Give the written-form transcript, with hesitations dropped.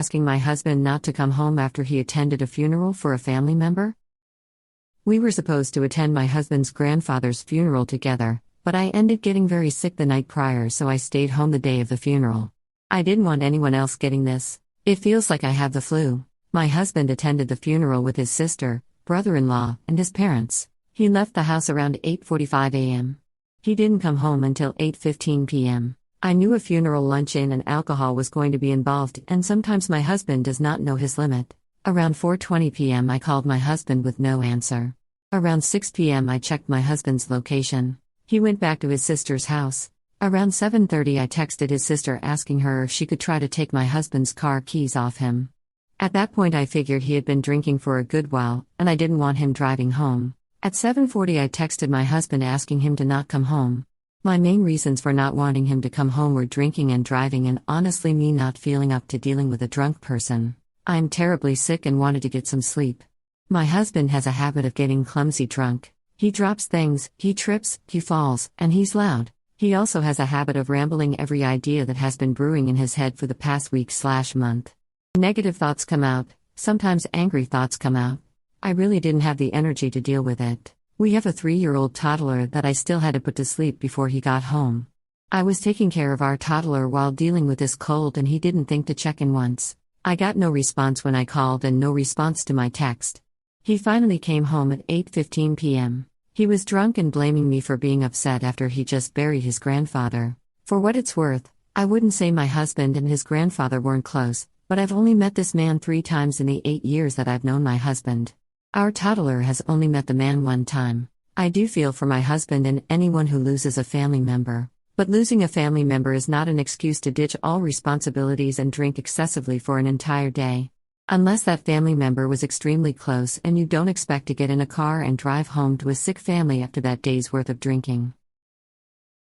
asking my husband not to come home after he attended a funeral for a family member? We were supposed to attend my husband's grandfather's funeral together, but I ended getting very sick the night prior, so I stayed home the day of the funeral. I didn't want anyone else getting this. It feels like I have the flu. My husband attended the funeral with his sister, brother-in-law, and his parents. He left the house around 8:45 a.m. He didn't come home until 8:15 p.m. I knew a funeral luncheon and alcohol was going to be involved, and sometimes my husband does not know his limit. Around 4:20 p.m. I called my husband with no answer. Around 6 p.m. I checked my husband's location. He went back to his sister's house. Around 7:30 I texted his sister asking her if she could try to take my husband's car keys off him. At that point I figured he had been drinking for a good while, and I didn't want him driving home. At 7:40 I texted my husband asking him to not come home. My main reasons for not wanting him to come home were drinking and driving, and honestly me not feeling up to dealing with a drunk person. I'm terribly sick and wanted to get some sleep. My husband has a habit of getting clumsy drunk. He drops things, he trips, he falls, and he's loud. He also has a habit of rambling every idea that has been brewing in his head for the past week/month. Negative thoughts come out, sometimes angry thoughts come out. I really didn't have the energy to deal with it. We have a 3-year-old toddler that I still had to put to sleep before he got home. I was taking care of our toddler while dealing with this cold, and he didn't think to check in once. I got no response when I called and no response to my text. He finally came home at 8:15 p.m. He was drunk and blaming me for being upset after he just buried his grandfather. For what it's worth, I wouldn't say my husband and his grandfather weren't close, but I've only met this man 3 times in the 8 years that I've known my husband. Our toddler has only met the man 1 time. I do feel for my husband and anyone who loses a family member. But losing a family member is not an excuse to ditch all responsibilities and drink excessively for an entire day. Unless that family member was extremely close and you don't expect to get in a car and drive home to a sick family after that day's worth of drinking.